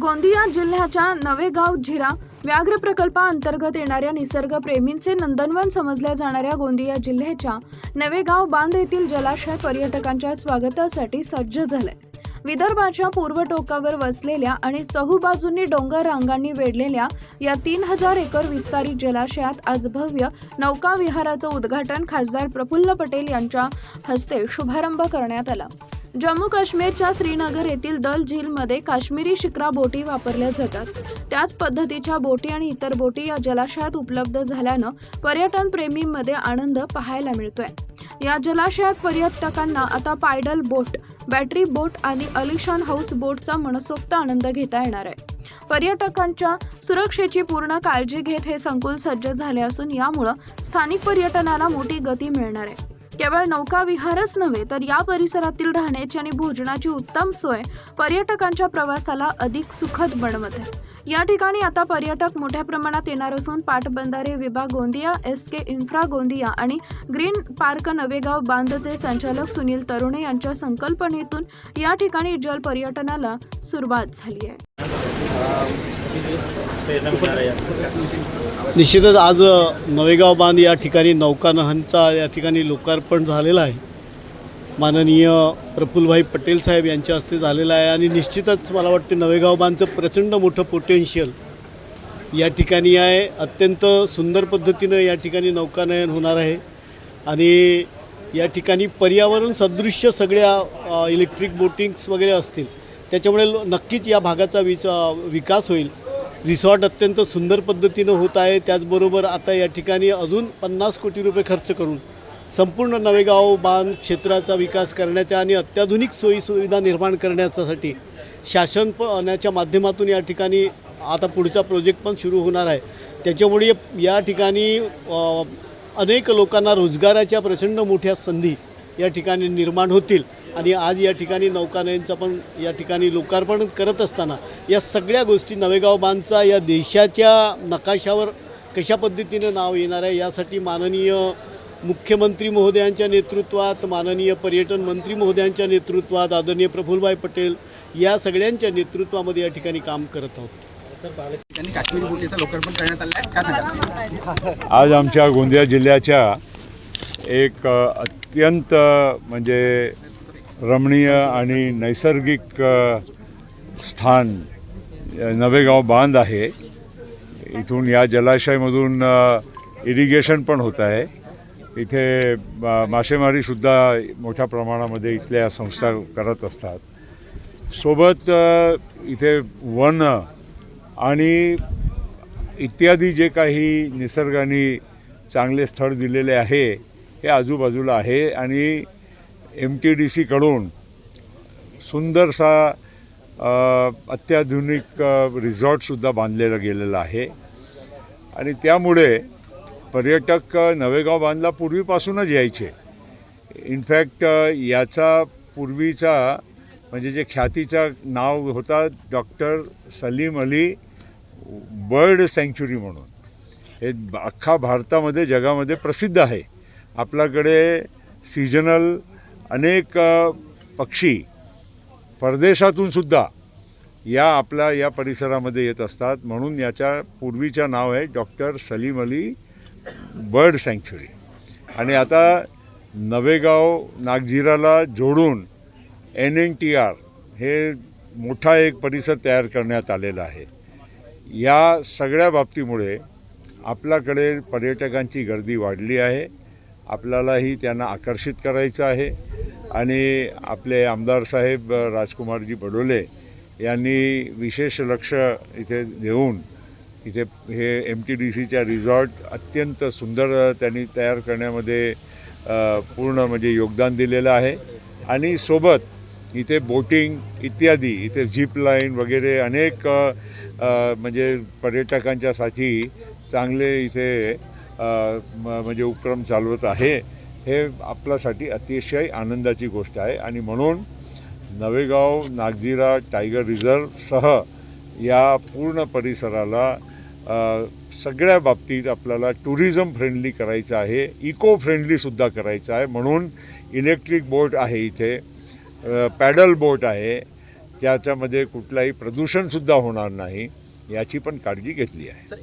गोंदिया जिल्ह्याच्या नवेगाव झिरा व्याघ्र प्रकल्पाअंतर्गत येणाऱ्या निसर्गप्रेमींचे नंदनवन समजल्या जाणाऱ्या गोंदिया जिल्ह्याच्या नवेगाव बांध येथील जलाशय पर्यटकांच्या स्वागतासाठी सज्ज झाले। विदर्भाच्या पूर्व टोकावर वसलेल्या आणि चहूबाजूंनी डोंगर रांगांनी वेढलेल्या या 3000 एकर विस्तारित जलाशयात आज भव्य नौका विहाराचं उद्घाटन खासदार प्रफुल्ल पटेल यांच्या हस्ते शुभारंभ करण्यात आला। जम्मू काश्मीरच्या श्रीनगर येथील दल झीलमध्ये काश्मीरी शिक्रा बोटी वापरल्या जातात। त्याच पद्धतीच्या बोटी आणि इतर बोटी या जलाशयात उपलब्ध झाल्यानं पर्यटन प्रेमींमध्ये आनंद पाहायला मिळतोय। या जलाशयात पर्यटकांना आता पायडल बोट, बॅटरी बोट आणि अलिशान हाऊस बोटचा मनसोक्त आनंद घेता येणार आहे। पर्यटकांच्या सुरक्षेची पूर्ण काळजी घेत हे संकुल सज्ज झाले असून यामुळे स्थानिक पर्यटनाला मोठी गती मिळणार आहे। केवळ नौका विहारच नव्हे तर या परिसरातील राहण्याची आणि भोजनाची उत्तम सोय पर्यटकांच्या प्रवासाला अधिक सुखद बनवत आहे। या ठिकाणी आता पर्यटक मोठ्या प्रमाणात येणार असून पाटबंधारे विभाग गोंदिया, SK इन्फ्रा गोंदिया आणि ग्रीन पार्क नवेगाव बांधचे संचालक सुनील तरुणे यांच्या संकल्पनेतून या ठिकाणी जल पर्यटनाला सुरुवात झाली आहे। निश्चितच आज नवेगाव बांध या ठिकाणी नौकानहनचा या ठिकाणी लोकार्पण झालेला आहे। माननीय प्रफुल्लभाई पटेल साहेब यांच्या हस्ते झालेला आहे आणि निश्चितच मला वाटते नवेगाव बांधचं प्रचंड मोठं पोटेन्शियल या ठिकाणी आहे। अत्यंत सुंदर पद्धतीनं या ठिकाणी नौकानयन होणार आहे आणि या ठिकाणी पर्यावरण सदृश्य सगळ्या इलेक्ट्रिक बोटिंग्स वगैरे असतील, त्याच्यामुळे नक्कीच या भागाचा विकास होईल। रिसॉर्ट अत्यंत सुंदर पद्धतीनं होत आहे। त्याचबरोबर आता या ठिकाणी अजून 50 कोटी रुपये खर्च करून संपूर्ण नवेगाव बांध क्षेत्राचा विकास करण्याचा आणि अत्याधुनिक सोयीसुविधा निर्माण करण्यासाठी शासनाच्या माध्यमातून या ठिकाणी आता पुढचा प्रोजेक्ट पण सुरू होणार आहे। त्याच्यामुळे या ठिकाणी अनेक लोकांना रोजगाराच्या प्रचंड मोठ्या संधी या ठिकाणी निर्माण होतील आणि आज या ठिकाणी नौकानयनचं पण या ठिकाणी लोकार्पण करत असताना या सगळ्या गोष्टी नवेगाव बांधचा या देशाच्या नकाशावर कशा पद्धतीनं नाव येणार आहे यासाठी माननीय मुख्यमंत्री महोदयांच्या नेतृत्वात, माननीय पर्यटन मंत्री महोदयांच्या नेतृत्वात, आदरणीय प्रफुल्लभाई पटेल या सगळ्यांच्या नेतृत्वामध्ये या ठिकाणी काम करत आहोत। काश्मीरी बोटीचं लोकार्पण करण्यात आलं आहे। आज आमच्या गोंदिया जिल्ह्याच्या एक अत्यंत म्हणजे रमणीय आणि नैसर्गिक स्थान नवेगाव बांध आहे। इथून या जलाशयामधून इरिगेशन पण होत आहे। इथे मासेमारीसुद्धा मोठ्या प्रमाणामध्ये इथल्या संस्था करत असतात। सोबत इथे वन आणि इत्यादी जे काही निसर्गाने चांगले स्थळ दिलेले आहे हे आजूबाजूला आहे आणि MTDC कडून सुंदरसा अत्याधुनिक रिसॉर्टसुद्धा बांधलेला गेलेला आहे आणि त्यामुळे पर्यटक नवेगाव बांधला पूर्वीपासूनच यायचे। इनफॅक्ट याचा पूर्वीचा म्हणजे जे ख्यातीचा नाव होता doctor Salim Ali bird sanctuary म्हणून, हे अख्खा भारतामध्ये जगामध्ये प्रसिद्ध आहे। आपल्याकडे सीजनल अनेक पक्षी परदेशातूनसुद्धा या परिसरामध्ये येत असतात, म्हणून याच्या पूर्वीचं नाव आहे doctor Salim Ali bird sanctuary. आणि आता नवेगाव नागझिराला जोडून NNTR हे मोठा एक परिसर तयार करण्यात आलेला आहे। या सगळ्या बाबतीमुळे आपल्याकडे पर्यटकांची गर्दी वाढली आहे। आपल्यालाही त्यांना आकर्षित करायचं आहे आणि आपले आमदार साहेब राजकुमारजी बडोले यांनी विशेष लक्ष इथे देऊन इथे हे MTDCच्या रिसॉर्ट अत्यंत सुंदर त्यांनी तयार करण्यामध्ये पूर्ण म्हणजे योगदान दिलेलं आहे आणि सोबत इथे बोटिंग इत्यादी, इथे झिप लाईन वगैरे अनेक म्हणजे पर्यटकांच्यासाठी चांगले इथे म्हणजे उपक्रम चालवत आहे। हे आपल्यासाठी अतिशय आनंदाची गोष्ट आहे आणि म्हणून नवेगाव नागझिरा टायगर रिझर्वसह या पूर्ण परिसराला सगळ्या बाबतीत आपल्याला टुरिझम फ्रेंडली करायचं आहे, इको फ्रेंडलीसुद्धा करायचं आहे। म्हणून इलेक्ट्रिक बोट आहे, इथे पॅडल बोट आहे, त्याच्यामध्ये कुठलाही प्रदूषणसुद्धा होणार नाही याची पण काळजी घेतली आहे.